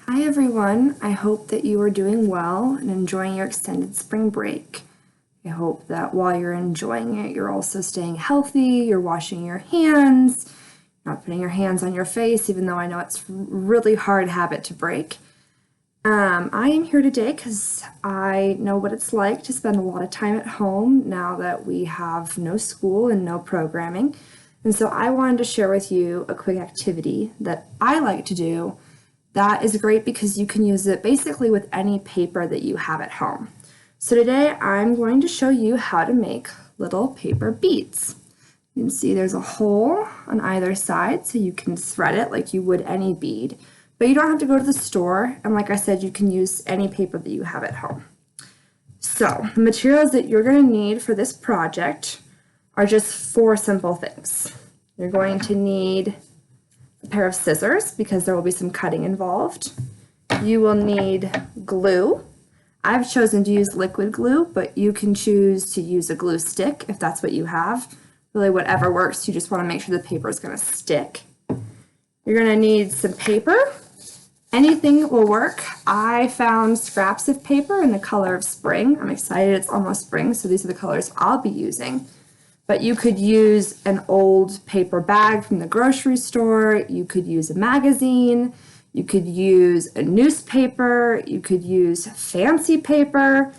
Hi everyone, I hope that you are doing well and enjoying your extended spring break. I hope that while you're enjoying it, you're also staying healthy, you're washing your hands, not putting your hands on your face, even though I know it's a really hard habit to break. I am here today because I know what it's like to spend a lot of time at home now that we have no school and no programming. And so I wanted to share with you a quick activity that I like to do that is great because you can use it basically with any paper that you have at home. So today I'm going to show you how to make little paper beads. You can see there's a hole on either side so you can thread it like you would any bead. But you don't have to go to the store, and like I said, you can use any paper that you have at home. So the materials that you're going to need for this project are just 4 simple things. You're going to need a pair of scissors because there will be some cutting involved. You will need glue. I've chosen to use liquid glue, but you can choose to use a glue stick if that's what you have. Really whatever works, you just want to make sure the paper is going to stick. You're going to need some paper. Anything will work. I found scraps of paper in the color of spring. I'm excited it's almost spring, so these are the colors I'll be using. But you could use an old paper bag from the grocery store. You could use a magazine. You could use a newspaper. You could use fancy paper.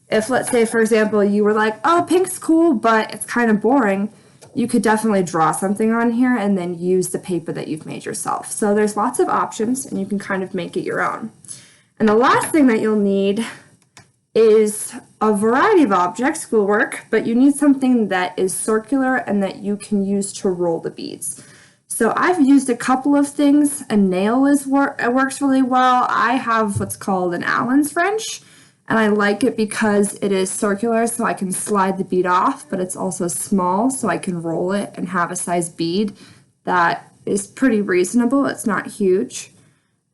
If, let's say, for example, you were like, oh, pink's cool, but it's kind of boring, you could definitely draw something on here and then use the paper that you've made yourself. So there's lots of options, and you can kind of make it your own. And the last thing that you'll need is a variety of objects will work, but you need something that is circular and that you can use to roll the beads. So I've used a couple of things. A nail works really well. I have what's called an Allen's wrench, and I like it because it is circular, so I can slide the bead off, but it's also small, so I can roll it and have a size bead that is pretty reasonable. It's not huge.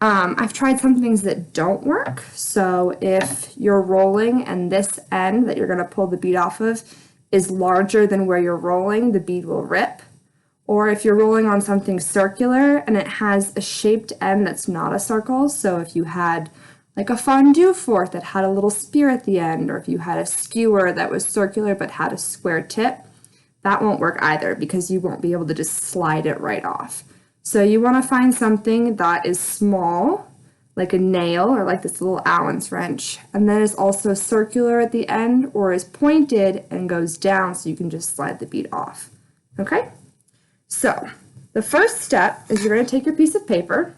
I've tried some things that don't work. So if you're rolling and this end that you're going to pull the bead off of is larger than where you're rolling, the bead will rip. Or if you're rolling on something circular and it has a shaped end that's not a circle, so if you had like a fondue fork that had a little spear at the end, or if you had a skewer that was circular but had a square tip, that won't work either because you won't be able to just slide it right off. So you want to find something that is small, like a nail or like this little Allen's wrench, and then is also circular at the end or is pointed and goes down so you can just slide the bead off. Okay? So the first step is you're going to take your piece of paper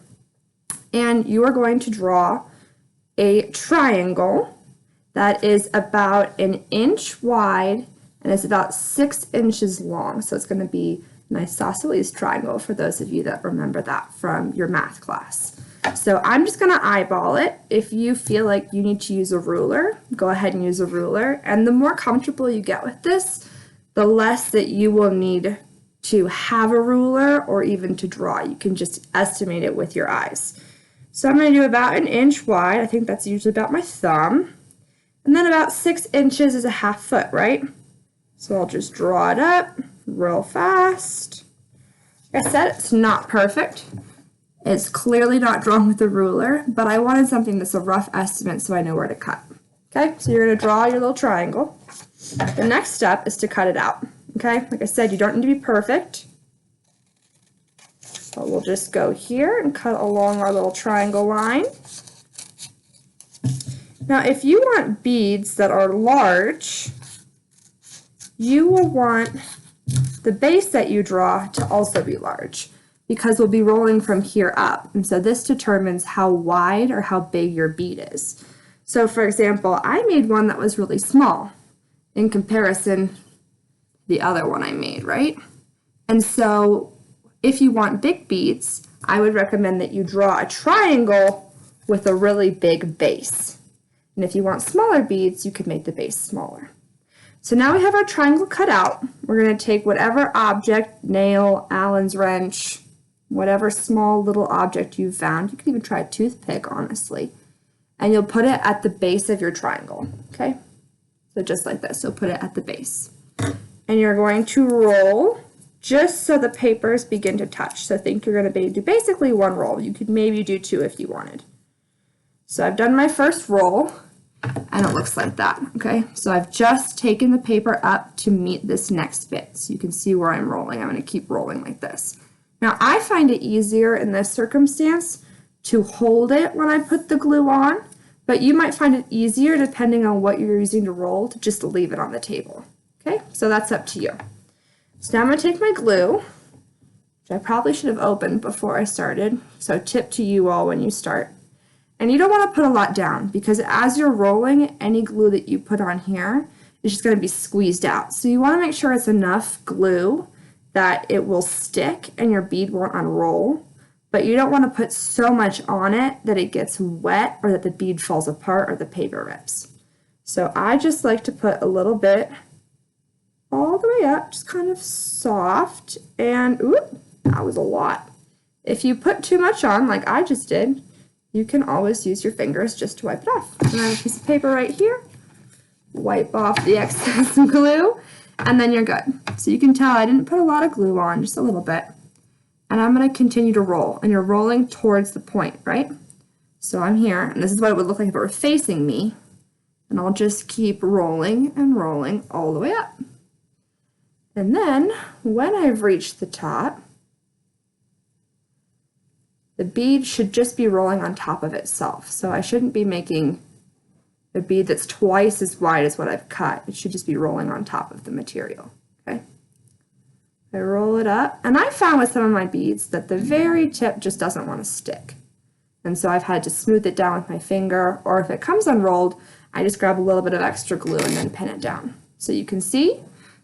and you are going to draw a triangle that is about 1 inch wide and is about 6 inches long. So it's going to be an isosceles triangle for those of you that remember that from your math class. So I'm just going to eyeball it. If you feel like you need to use a ruler, go ahead and use a ruler. And the more comfortable you get with this, the less that you will need to have a ruler or even to draw. You can just estimate it with your eyes. So I'm going to do about 1 inch wide. I think that's usually about my thumb. And then about 6 inches is a 1/2 foot, right? So I'll just draw it up real fast. Like I said, it's not perfect. It's clearly not drawn with a ruler, but I wanted something that's a rough estimate so I know where to cut. Okay, so you're going to draw your little triangle. The next step is to cut it out. Okay, like I said, you don't need to be perfect. So we'll just go here and cut along our little triangle line. Now, if you want beads that are large, you will want the base that you draw to also be large because we'll be rolling from here up. And so this determines how wide or how big your bead is. So for example, I made one that was really small in comparison to the other one I made, right? And so if you want big beads, I would recommend that you draw a triangle with a really big base. And if you want smaller beads, you could make the base smaller. So now we have our triangle cut out. We're going to take whatever object, nail, Allen's wrench, whatever small little object you've found. You can even try a toothpick, honestly. And you'll put it at the base of your triangle, okay? So just like this, so put it at the base. And you're going to roll just so the papers begin to touch. So think you're going to do basically 1 roll. You could maybe do 2 if you wanted. So I've done my first roll, and it looks like that, okay? So I've just taken the paper up to meet this next bit. So you can see where I'm rolling. I'm gonna keep rolling like this. Now I find it easier in this circumstance to hold it when I put the glue on, but you might find it easier depending on what you're using to roll to just leave it on the table, okay? So that's up to you. So now I'm gonna take my glue, which I probably should have opened before I started, so tip to you all when you start. And you don't want to put a lot down because as you're rolling, any glue that you put on here is just going to be squeezed out. So you want to make sure it's enough glue that it will stick and your bead won't unroll, but you don't want to put so much on it that it gets wet or that the bead falls apart or the paper rips. So I just like to put a little bit all the way up, just kind of soft, and ooh, that was a lot. If you put too much on, like I just did, you can always use your fingers just to wipe it off. And I have a piece of paper right here. Wipe off the excess glue, and then you're good. So you can tell I didn't put a lot of glue on, just a little bit. And I'm going to continue to roll, and you're rolling towards the point, right? So I'm here, and this is what it would look like if it were facing me. And I'll just keep rolling and rolling all the way up. And then, when I've reached the top, the bead should just be rolling on top of itself. So I shouldn't be making a bead that's twice as wide as what I've cut. It should just be rolling on top of the material, okay? I roll it up, and I found with some of my beads that the very tip just doesn't want to stick. And so I've had to smooth it down with my finger, or if it comes unrolled, I just grab a little bit of extra glue and then pin it down. So you can see,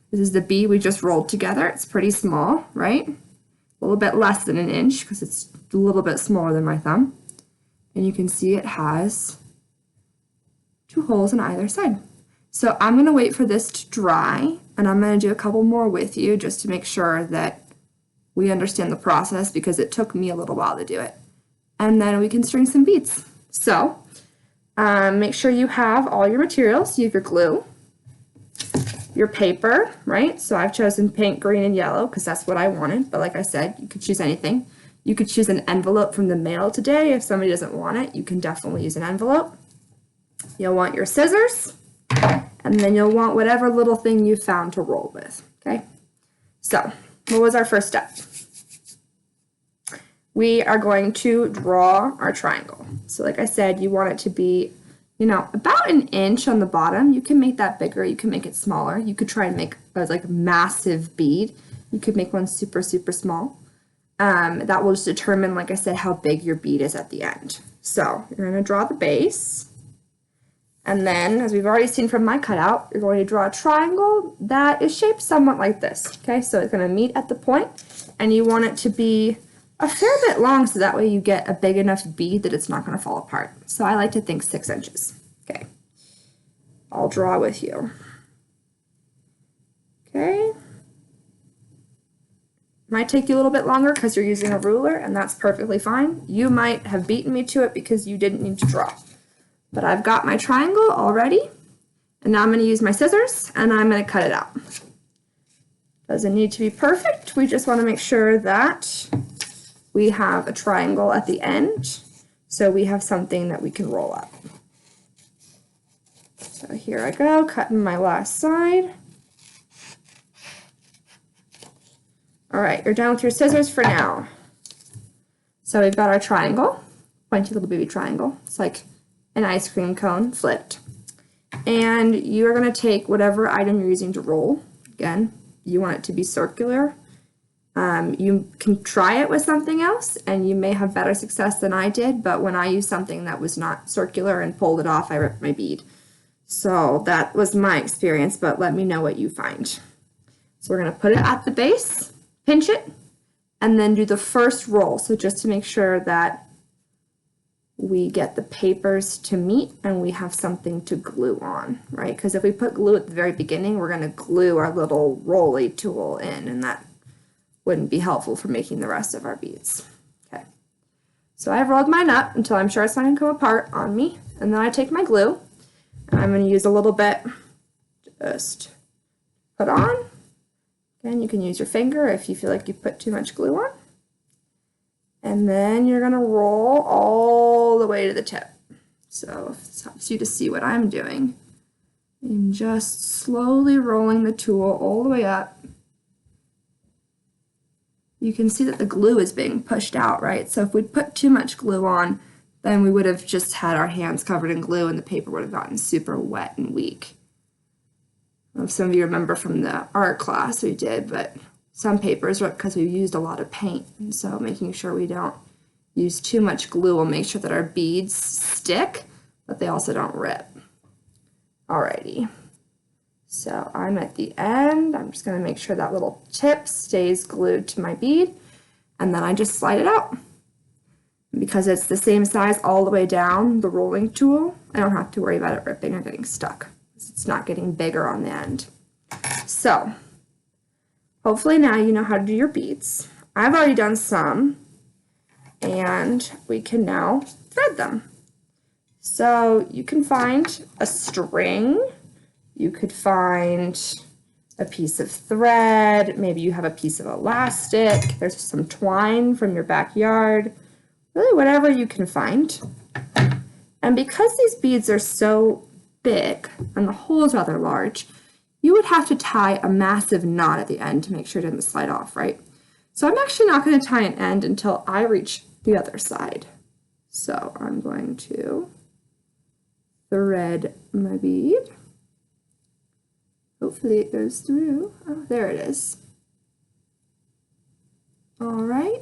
this is the bead we just rolled together. It's pretty small, right? A little bit less than an inch because it's a little bit smaller than my thumb. And you can see it has 2 holes on either side. So I'm going to wait for this to dry, and I'm going to do a couple more with you just to make sure that we understand the process because it took me a little while to do it. And then we can string some beads. So make sure you have all your materials. You have your glue, your paper, right? So I've chosen pink, green, and yellow because that's what I wanted. But like I said, you could choose anything. You could choose an envelope from the mail today. If somebody doesn't want it, you can definitely use an envelope. You'll want your scissors, and then you'll want whatever little thing you found to roll with, okay? So what was our first step? We are going to draw our triangle. So like I said, you want it to be, you know, about an inch on the bottom. You can make that bigger, you can make it smaller. You could try and make a like massive bead. You could make one super, super small. That will just determine, like I said, how big your bead is at the end. So you're gonna draw the base. And then, as we've already seen from my cutout, you're going to draw a triangle that is shaped somewhat like this, okay? So it's gonna meet at the point, and you want it to be a fair bit long so that way you get a big enough bead that it's not gonna fall apart. So I like to think 6 inches, okay? I'll draw with you. Okay. Might take you a little bit longer because you're using a ruler, and that's perfectly fine. You might have beaten me to it because you didn't need to draw. But I've got my triangle already, and now I'm going to use my scissors, and I'm going to cut it out. Doesn't need to be perfect. We just want to make sure that we have a triangle at the end, so we have something that we can roll up. So here I go, cutting my last side. All right, you're done with your scissors for now. So we've got our triangle, pointy little baby triangle. It's like an ice cream cone flipped. And you're gonna take whatever item you're using to roll. Again, you want it to be circular. You can try it with something else and you may have better success than I did, but when I used something that was not circular and pulled it off, I ripped my bead. So that was my experience, but let me know what you find. So we're gonna put it at the base, pinch it, and then do the first roll. So just to make sure that we get the papers to meet and we have something to glue on, right? Because if we put glue at the very beginning, we're gonna glue our little rolly tool in, and that wouldn't be helpful for making the rest of our beads. Okay, so I've rolled mine up until I'm sure it's not gonna come apart on me, and then I take my glue, and I'm gonna use a little bit, just put on. Again, you can use your finger if you feel like you put too much glue on. And then you're gonna roll all the way to the tip. So if this helps you to see what I'm doing, I'm just slowly rolling the tool all the way up. You can see that the glue is being pushed out, right? So if we'd put too much glue on, then we would have just had our hands covered in glue and the paper would have gotten super wet and weak. I don't know if some of you remember from the art class we did, but some papers, because we used a lot of paint, and so making sure we don't use too much glue will make sure that our beads stick, but they also don't rip. Alrighty, so I'm at the end. I'm just going to make sure that little tip stays glued to my bead, and then I just slide it out. Because it's the same size all the way down the rolling tool, I don't have to worry about it ripping or getting stuck. It's not getting bigger on the end. So hopefully now you know how to do your beads. I've already done some, and we can now thread them. So you can find a string, you could find a piece of thread, maybe you have a piece of elastic, there's some twine from your backyard, really whatever you can find. And because these beads are so big and the hole is rather large, you would have to tie a massive knot at the end to make sure it didn't slide off, right? So I'm actually not going to tie an end until I reach the other side. So I'm going to thread my bead. Hopefully it goes through. Oh, there it is. All right,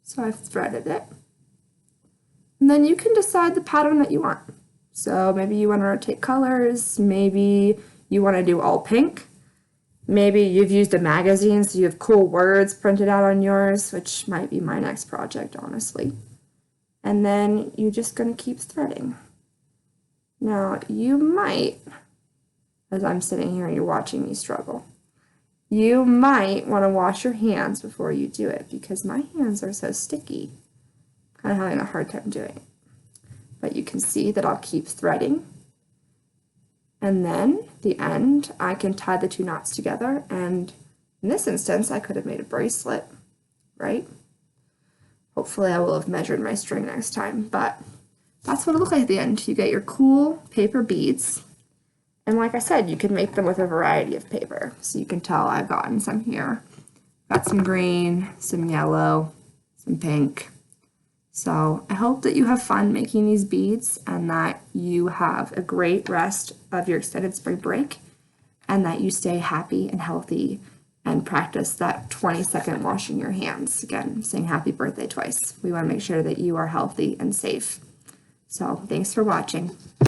so I've threaded it. And then you can decide the pattern that you want. So maybe you want to rotate colors, maybe you want to do all pink, maybe you've used a magazine so you have cool words printed out on yours, which might be my next project, honestly. And then you're just going to keep threading. Now you might, as I'm sitting here and you're watching me struggle, you might want to wash your hands before you do it because my hands are so sticky. I'm kind of having a hard time doing it. But you can see that I'll keep threading. And then at the end, I can tie the two knots together. And in this instance, I could have made a bracelet, right? Hopefully I will have measured my string next time, but that's what it'll look like at the end. You get your cool paper beads. And like I said, you can make them with a variety of paper. So you can tell I've gotten some here. Got some green, some yellow, some pink. So I hope that you have fun making these beads and that you have a great rest of your extended spring break and that you stay happy and healthy and practice that 20-second washing your hands. Again, saying happy birthday twice. We want to make sure that you are healthy and safe. So thanks for watching.